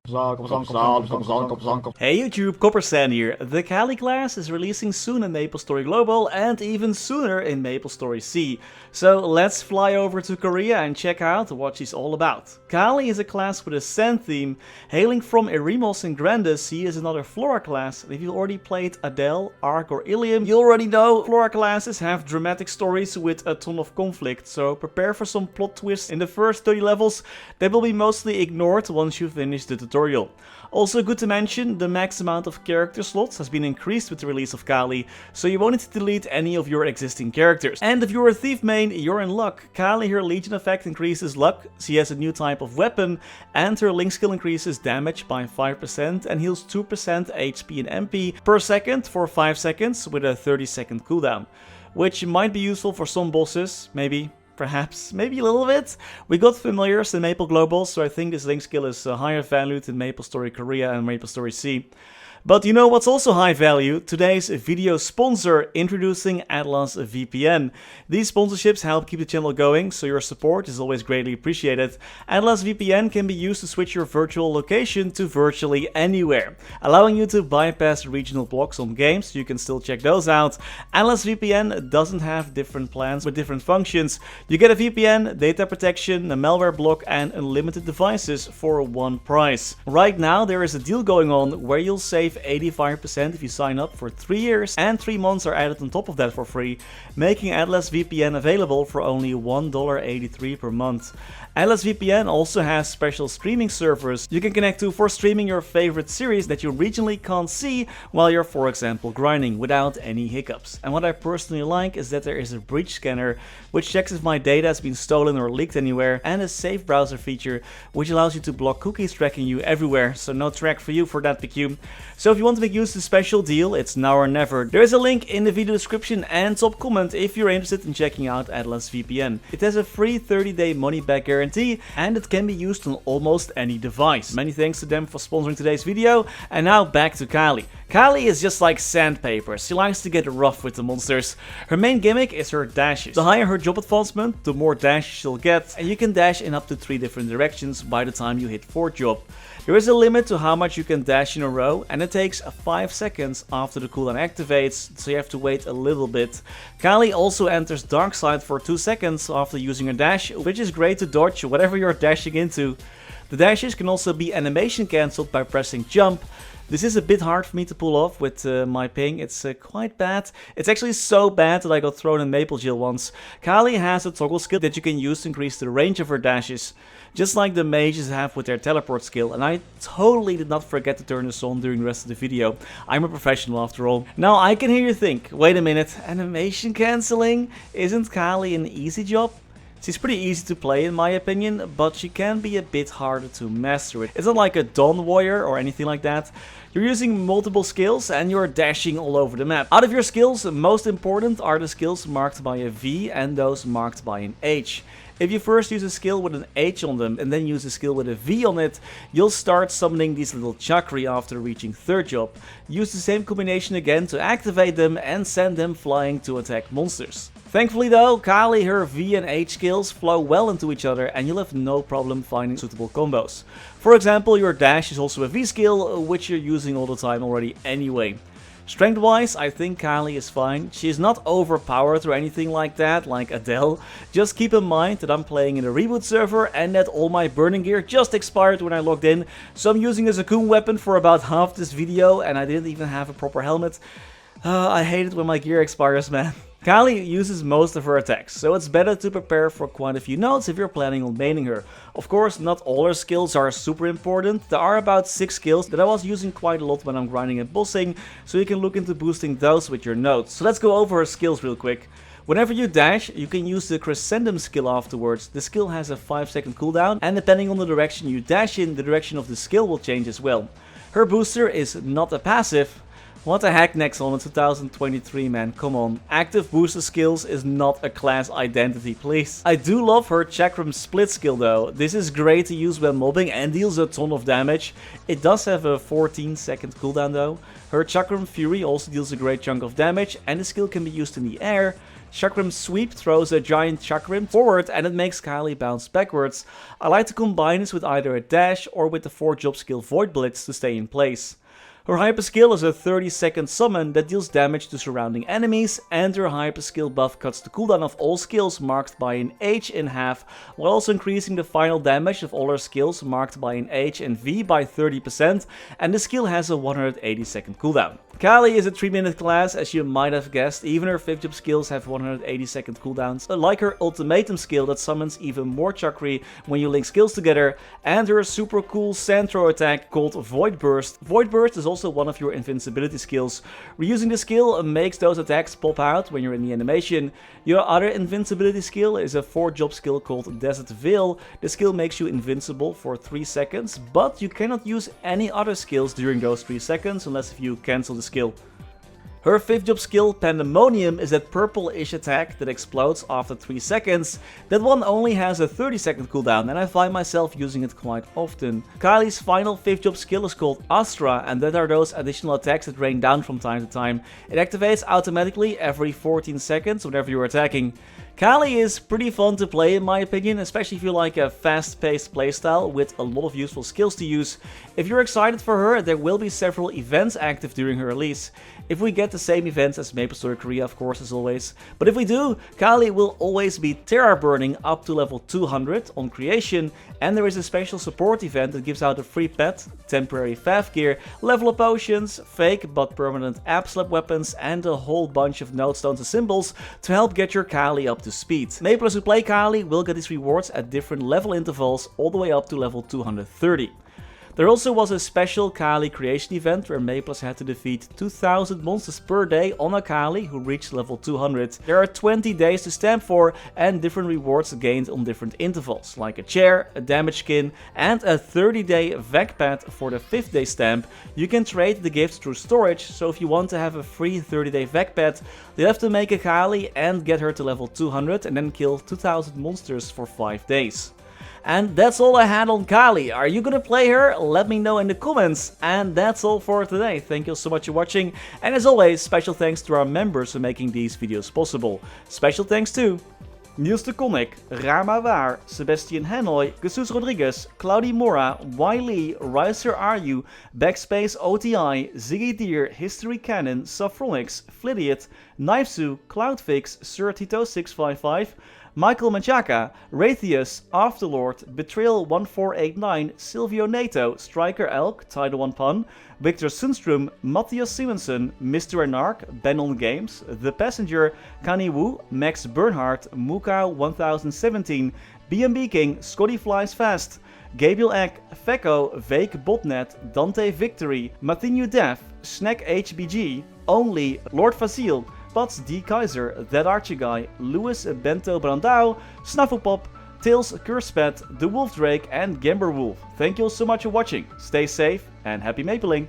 Hey YouTube, Coppersan here. The Khali class is releasing soon in MapleStory Global and even sooner in MapleStory SEA. So let's fly over to Korea and check out what she's all about. Khali is a class with a sand theme. Hailing from Erimos and Grandis, he is another Flora class. And if you already played Adele, Ark or Illium, you already know Flora classes have dramatic stories with a ton of conflict. So prepare for some plot twists in the first 30 levels that will be mostly ignored once you finish the tutorial. Also good to mention, the max amount of character slots has been increased with the release of Khali, so you won't need to delete any of your existing characters. And if you're a thief main, you're in luck. Khali, her Legion effect increases luck, she has a new type of weapon, and her Link skill increases damage by 5% and heals 2% HP and MP per second for 5 seconds with a 30-second cooldown. Which might be useful for some bosses, maybe. Perhaps, maybe a little bit. We got familiars in Maple Global, so I think this Link skill is higher valued in MapleStory Korea and MapleStory SEA. But you know what's also high value? Today's video sponsor, introducing Atlas VPN. These sponsorships help keep the channel going, so your support is always greatly appreciated. Atlas VPN can be used to switch your virtual location to virtually anywhere, allowing you to bypass regional blocks on games, so you can still check those out. Atlas VPN doesn't have different plans with different functions. You get a VPN, data protection, a malware block and unlimited devices for one price. Right now there is a deal going on where you'll save 85% if you sign up for 3 years, and 3 months are added on top of that for free, making Atlas VPN available for only $1.83 per month. Atlas VPN also has special streaming servers you can connect to for streaming your favorite series that you regionally can't see while you're, for example, grinding without any hiccups. And what I personally like is that there is a breach scanner which checks if my data has been stolen or leaked anywhere, and a safe browser feature which allows you to block cookies tracking you everywhere, so no track for you for that PQ. So if you want to make use of the special deal, it's now or never. There is a link in the video description and top comment if you're interested in checking out Atlas VPN. It has a free 30-day money-back guarantee and it can be used on almost any device. Many thanks to them for sponsoring today's video. And now back to Khali. Khali is just like sandpaper. She likes to get rough with the monsters. Her main gimmick is her dashes. The higher her job advancement, the more dashes she'll get, and you can dash in up to 3 different directions by the time you hit 4th job. There is a limit to how much you can dash in a row, and it takes 5 seconds after the cooldown activates, so you have to wait a little bit. Khali also enters Dark Side for 2 seconds after using her dash, which is great to dodge whatever you're dashing into. The dashes can also be animation cancelled by pressing jump. This is a bit hard for me to pull off with my ping, it's quite bad. It's actually so bad that I got thrown in Maple Jail once. Khali has a toggle skill that you can use to increase the range of her dashes, just like the mages have with their teleport skill, and I totally did not forget to turn this on during the rest of the video. I'm a professional after all. Now I can hear you think, wait a minute, animation cancelling? Isn't Khali an easy job? She's pretty easy to play in my opinion, but she can be a bit harder to master it. It's not like a Dawn Warrior or anything like that. You're using multiple skills and you're dashing all over the map. Out of your skills, most important are the skills marked by a V and those marked by an H. If you first use a skill with an H on them and then use a skill with a V on it, you'll start summoning these little chakri after reaching 3rd job. Use the same combination again to activate them and send them flying to attack monsters. Thankfully though, Khali, her V and H skills flow well into each other and you'll have no problem finding suitable combos. For example, your dash is also a V skill, which you're using all the time already anyway. Strength wise, I think Khali is fine. She is not overpowered or anything like that, like Adele. Just keep in mind that I'm playing in a reboot server and that all my burning gear just expired when I logged in. So I'm using a Zakun weapon for about half this video and I didn't even have a proper helmet. I hate it when my gear expires, man. Khali uses most of her attacks, so it's better to prepare for quite a few nodes if you're planning on maining her. Of course, not all her skills are super important. There are about 6 skills that I was using quite a lot when I'm grinding and bossing, so you can look into boosting those with your nodes. So let's go over her skills real quick. Whenever you dash, you can use the Crescendum skill afterwards. The skill has a 5-second cooldown, and depending on the direction you dash in, the direction of the skill will change as well. Her booster is not a passive, What the heck next on in 2023, man, come on. Active booster skills is not a class identity, please. I do love her Chakram split skill though. This is great to use when mobbing and deals a ton of damage. It does have a 14-second cooldown though. Her Chakram Fury also deals a great chunk of damage and the skill can be used in the air. Chakram Sweep throws a giant Chakram forward and it makes Khali bounce backwards. I like to combine this with either a dash or with the 4-job skill Void Blitz to stay in place. Her hyper skill is a 30-second summon that deals damage to surrounding enemies, and her hyper skill buff cuts the cooldown of all skills marked by an H in half, while also increasing the final damage of all her skills marked by an H and V by 30%, and the skill has a 180-second cooldown. Khali is a 3-minute class, as you might have guessed. Even her 5th job skills have 180-second cooldowns, like her ultimatum skill that summons even more Chakri when you link skills together, and her super cool Sandthrow attack called Void Burst. Void Burst is also one of your invincibility skills. Reusing the skill makes those attacks pop out when you're in the animation. Your other invincibility skill is a 4-job skill called Desert Veil. The skill makes you invincible for 3 seconds, but you cannot use any other skills during those 3 seconds unless if you cancel the skill. Her 5th job skill, Pandemonium, is that purple-ish attack that explodes after 3 seconds. That one only has a 30-second cooldown and I find myself using it quite often. Khali's final 5th job skill is called Astra, and that are those additional attacks that rain down from time to time. It activates automatically every 14 seconds whenever you're attacking. Khali is pretty fun to play in my opinion, especially if you like a fast-paced playstyle with a lot of useful skills to use. If you're excited for her, there will be several events active during her release. If we get the same events as MapleStory Korea, of course, as always. But if we do, Khali will always be Terra Burning up to level 200 on creation, and there is a special support event that gives out a free pet, temporary fav gear, level up potions, fake but permanent ab slap weapons, and a whole bunch of nodestones and symbols to help get your Khali up to speed. Maplers who play Khali will get these rewards at different level intervals all the way up to level 230. There also was a special Khali creation event where Maplers had to defeat 2000 monsters per day on a Khali who reached level 200. There are 20 days to stamp for and different rewards gained on different intervals, like a chair, a damage skin, and a 30-day vac pad for the 5th day stamp. You can trade the gifts through storage, so if you want to have a free 30-day vac pad, you have to make a Khali and get her to level 200 and then kill 2000 monsters for 5 days. And that's all I had on Khali. Are you gonna play her? Let me know in the comments. And that's all for today. Thank you so much for watching. And as always, special thanks to our members for making these videos possible. Special thanks to Niels de Coninck, Raar maar waar, Sebastian Hanoi, Jesús Rodriguez, Claudimorda, Wiley, Ryaiser Aryu, BackSpaceOTI, Ziggy Deer, Historycanon, Saffronyx, Flidiot, Knivesu, Cloudfix, Sir Tito 655, Menchaca, Raythius, Afterlord, Betrayal 1489, Sylvio Neto, StrikerElk, Title 1 Pun, Victor Sundstrom, Matthias Simonsen, Mr. Anarch, Ben on Games, The Passenger, Kaniwu, Max Bernhardt, Muka 1017, BNB King, Scotty Flies Fast, Gabriel Eck, Fecko, Vake Botnet, Dante Victory, Mathinu Dev, Snack HBG, Only, Lord Fazil, Pats D. Kaiser, That Archie Guy, Louis Bento Brandao, Snufflepop, Tails Curspet, The Wolf Drake, and Gamber Wolf. Thank you all so much for watching. Stay safe and happy mapling!